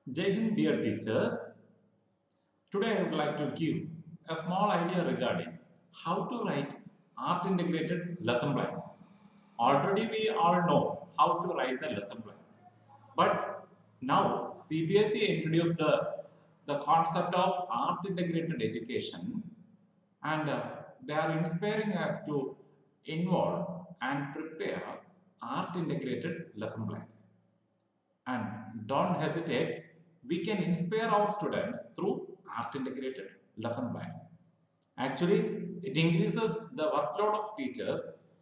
Jai Hind, dear teachers. Today I would like to give a small idea regarding how to write art integrated lesson plan. Already we all know how to write the lesson plan. But now CBSE introduced the concept of art integrated education, and they are inspiring us to involve and prepare art integrated lesson plans. And don't hesitate, we can inspire our students through art integrated lesson plans. Actually, it increases the workload of teachers,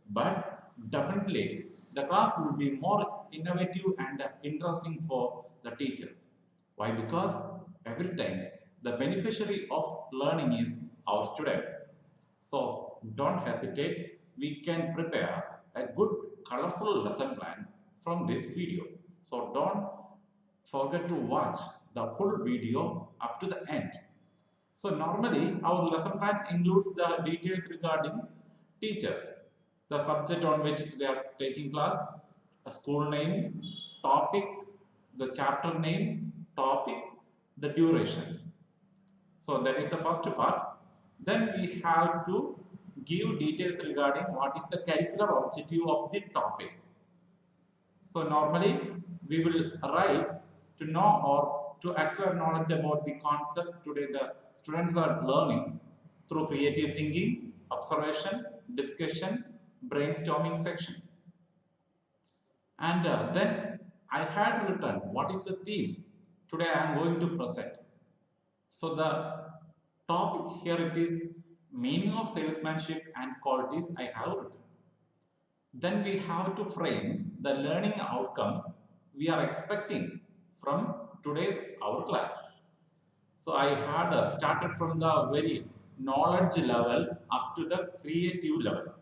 but definitely the class will be more innovative and interesting for the teachers. Why? Because every time the beneficiary of learning is our students. So don't hesitate, we can prepare a good colorful lesson plan from this video. So don't forget to watch the full video up to the end. So normally our lesson plan includes the details regarding teachers, the subject on which they are taking class, a school name, topic, the chapter name, topic, the duration. So that is the first part. Then we have to give details regarding what is the curricular objective of the topic. So normally we will write to know or to acquire knowledge about the concept today the students are learning through creative thinking, observation, discussion, brainstorming sections. And then I had written what is the theme today I am going to present. So the topic here it is meaning of salesmanship and qualities I have written. Then we have to frame the learning outcome we are expecting from today's our class. So I had started from the very knowledge level up to the creative level.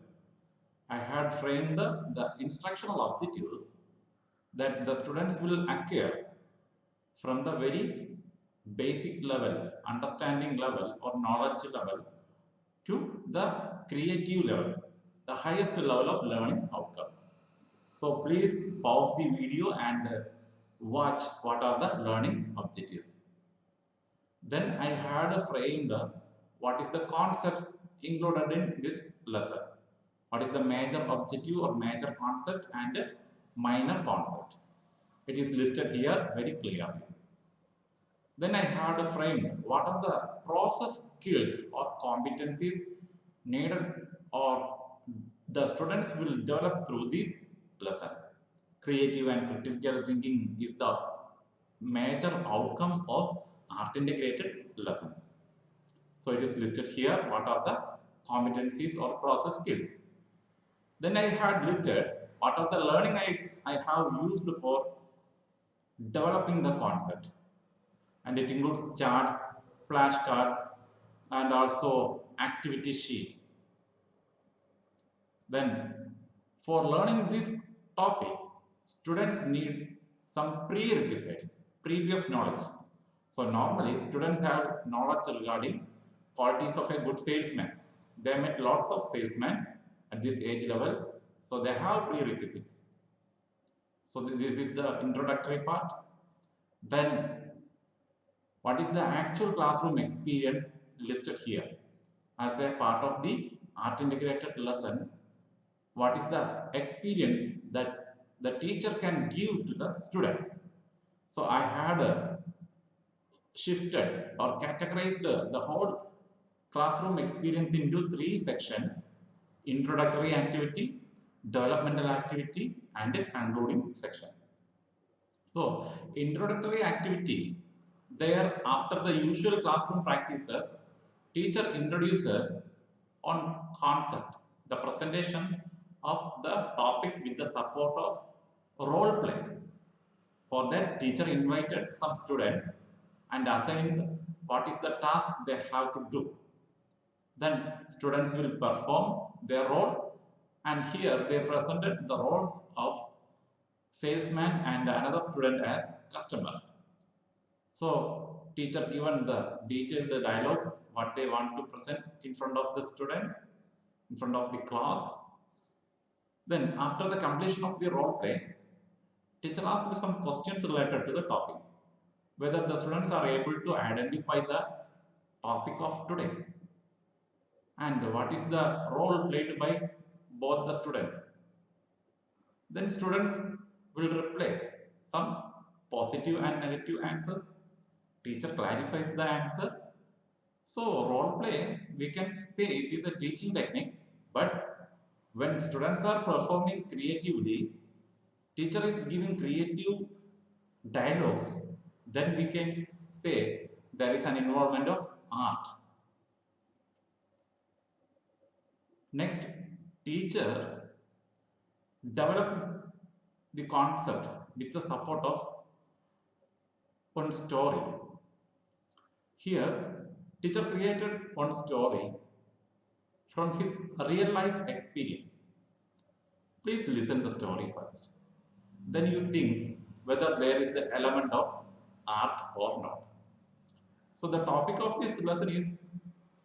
I had framed the instructional objectives that the students will acquire from the very basic level, understanding level or knowledge level to the creative level, the highest level of learning outcome. So please pause the video and watch what are the learning objectives. Then I had framed what is the concepts included in this lesson. What is the major objective or major concept and minor concept. It is listed here very clearly. Then I had framed what are the process skills or competencies needed or the students will develop through this lesson. Creative and critical thinking is the major outcome of art integrated lessons. So it is listed here what are the competencies or process skills. Then I had listed what are the learning aids I have used for developing the concept. And it includes charts, flashcards, and also activity sheets. Then, for learning this topic, students need some prerequisites, previous knowledge. So, normally, students have knowledge regarding qualities of a good salesman. They met lots of salesmen at this age level, so they have prerequisites. So, this is the introductory part. Then, what is the actual classroom experience listed here as a part of the art integrated lesson? What is the experience that the teacher can give to the students? So I had shifted or categorized the whole classroom experience into three sections: introductory activity, developmental activity, and a concluding section. So, introductory activity, there after the usual classroom practices, teacher introduces on concept, the presentation of the topic with the support of role play. For that, teacher invited some students and assigned what is the task they have to do. Then students will perform their role, and here they presented the roles of salesman and another student as customer. So teacher given the detailed dialogues what they want to present in front of the students, in front of the class. Then after the completion of the role play, teacher asked some questions related to the topic. whether the students are able to identify the topic of today and what is the role played by both the students. Then students will reply some positive and negative answers. Teacher clarifies the answer. So role play, we can say it is a teaching technique, but when students are performing creatively, teacher is giving creative dialogues, then we can say there is an involvement of art. Next, teacher develop the concept with the support of one story. Here, teacher created one story from his real life experience. Please listen the story first. Then you think whether there is the element of art or not. So the topic of this lesson is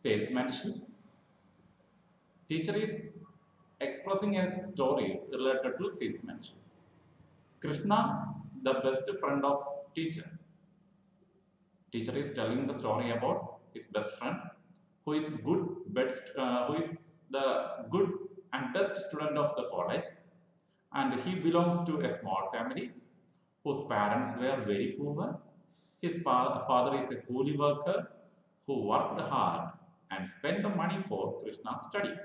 salesmanship. Teacher is expressing a story related to salesmanship. Krishna, the best friend of teacher. Teacher is telling the story about his best friend, who is who is the good and best student of the college, and he belongs to a small family whose parents were very poor. His father is a coolie worker who worked hard and spent the money for Krishna's studies.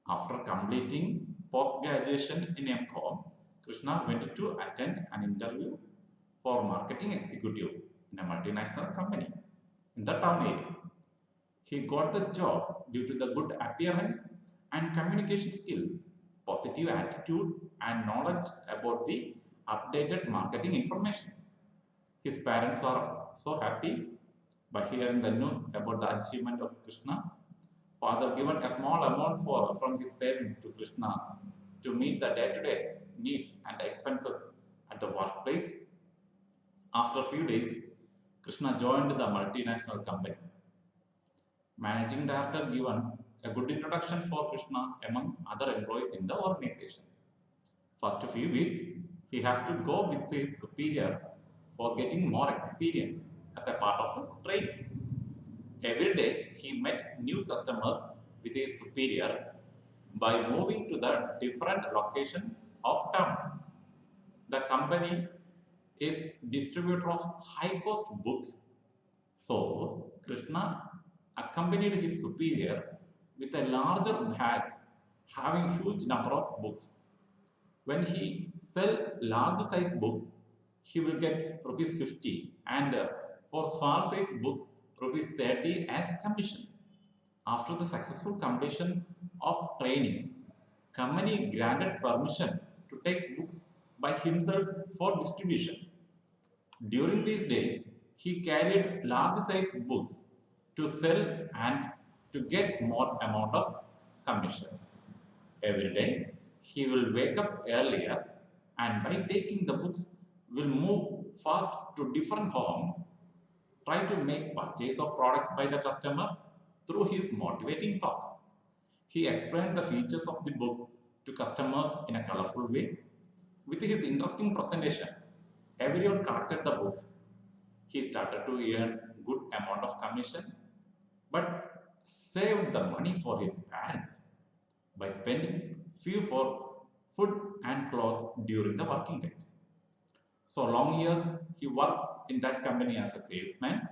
After completing post-graduation in MCOM, Krishna went to attend an interview for marketing executive in a multinational company in the town area. He got the job due to the good appearance and communication skill, positive attitude, and knowledge about the updated marketing information. His parents are so happy by hearing the news about the achievement of Krishna. Father given a small amount from his savings to Krishna to meet the day-to-day needs and expenses at the workplace. After a few days, Krishna joined the multinational company. Managing director given a good introduction for Krishna among other employees in the organization. First few weeks, he has to go with his superior for getting more experience as a part of the training. Every day, he met new customers with his superior by moving to the different location of town. The company is distributor of high-cost books. So, Krishna accompanied his superior with a larger bag having huge number of books. When he sell large size book, he will get rupees 50 and for small size book rupees 30 as commission. After the successful completion of training, company granted permission to take books by himself for distribution. During these days, he carried large size books to sell and to get more amount of commission. Every day, he will wake up earlier and by taking the books will move fast to different homes, try to make purchase of products by the customer through his motivating talks. He explained the features of the book to customers in a colorful way. With his interesting presentation, everyone collected the books. He started to earn good amount of commission, but saved the money for his parents by spending few for food and cloth during the working days. So long years he worked in that company as a salesman.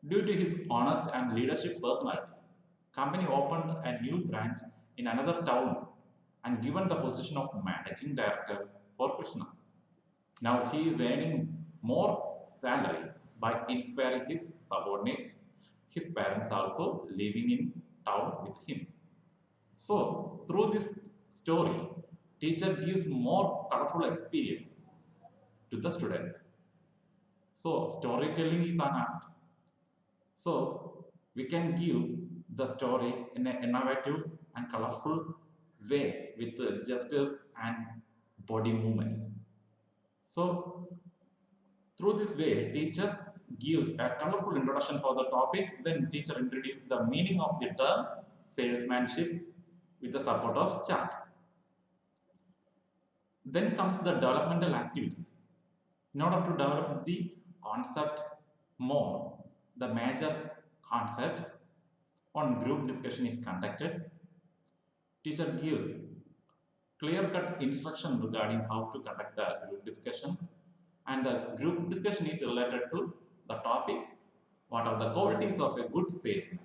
Due to his honest and leadership personality, company opened a new branch in another town and given the position of managing director for Krishna. Now he is earning more salary by inspiring his subordinates. His parents also living in town with him. So through this story, teacher gives more colorful experience to the students. So storytelling is an art. So we can give the story in an innovative and colorful way with gestures and body movements. So through this way, teacher gives a colorful introduction for the topic. Then teacher introduces the meaning of the term salesmanship with the support of chart. Then comes the developmental activities. In order to develop the concept more. The major concept on group discussion is conducted. Teacher gives clear-cut instruction regarding how to conduct the group discussion, and the group discussion is related to the topic, what are the qualities of a good salesman.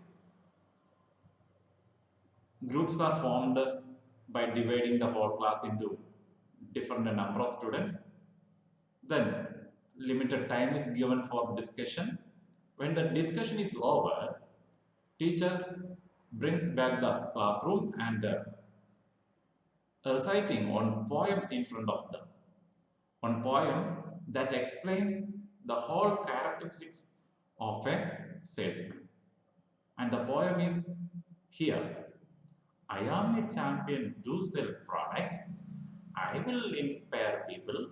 Groups are formed by dividing the whole class into different number of students. Then limited time is given for discussion. When the discussion is over, teacher brings back the classroom and reciting one poem in front of them. One poem that explains the whole characteristics of a salesman. And the poem is here. I am a champion to sell products. I will inspire people.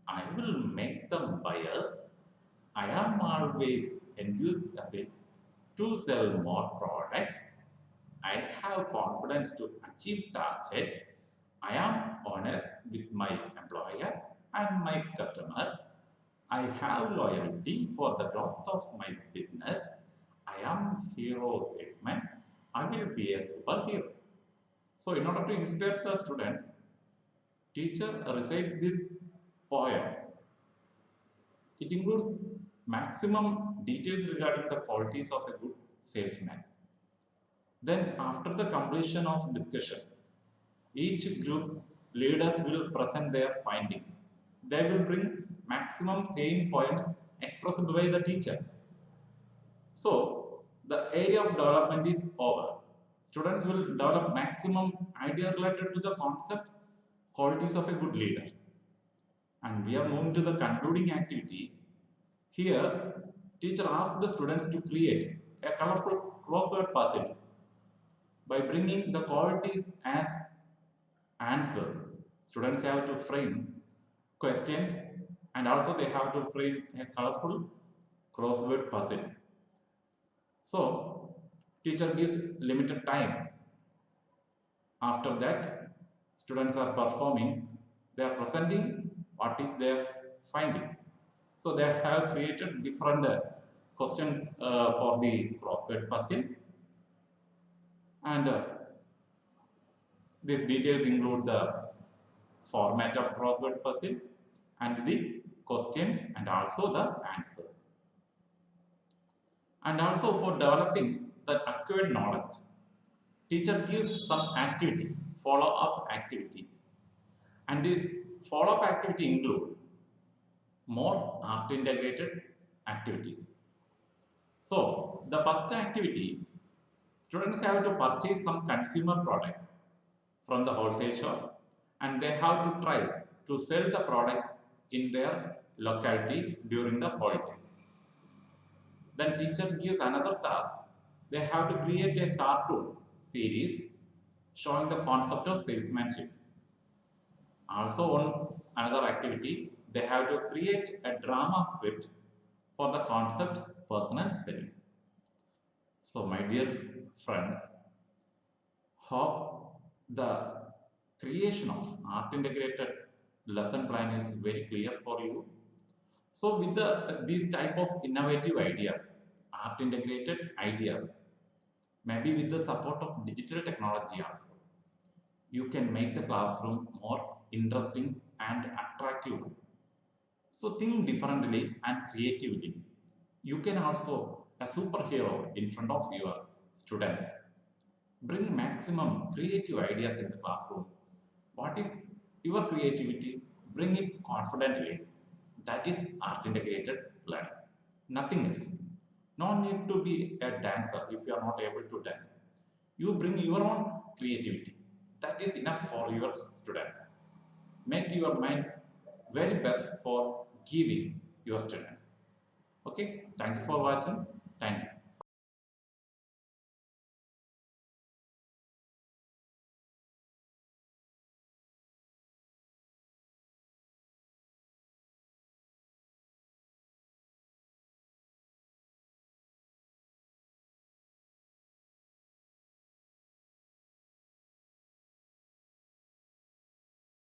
I will make them buyers. I am always enthusiastic to sell more products. I have confidence to achieve targets. I am honest with my employer and my customer. I have loyalty for the growth of my business. I am hero salesman. I will be a superhero. So in order to inspire the students, teacher recites this poem. It includes maximum details regarding the qualities of a good salesman. Then after the completion of discussion, each group leaders will present their findings. They will bring maximum same points expressed by the teacher. So the area of development is over. Students will develop maximum idea related to the concept, qualities of a good leader. And we are moving to the concluding activity. Here, teacher asks the students to create a colorful crossword puzzle by bringing the qualities as answers. Students have to frame questions and also they have to frame a colorful crossword puzzle. So, teacher gives limited time. After that, students are performing, they are presenting what is their findings. So, they have created different questions for the crossword puzzle, and these details include the format of crossword puzzle and the questions and also the answers. And also for developing the acquired knowledge, teacher gives some activity, follow-up activity. And the follow-up activity include more art integrated activities. So the first activity, students have to purchase some consumer products from the wholesale shop and they have to try to sell the products in their locality during the holidays. Then teacher gives another task. They have to create a cartoon series showing the concept of salesmanship. Also on another activity, they have to create a drama script for the concept personal selling. So my dear friends, hope the creation of art integrated lesson plan is very clear for you. So with these type of innovative ideas, art integrated ideas, maybe with the support of digital technology also, you can make the classroom more interesting and attractive. So think differently and creatively. You can also a superhero in front of your students. Bring maximum creative ideas in the classroom. What is your creativity? Bring it confidently. That is art integrated learning. Nothing else. No need to be a dancer if you are not able to dance. You bring your own creativity. That is enough for your students. Make your mind very best for giving your students. Okay, thank you for watching. Thank you.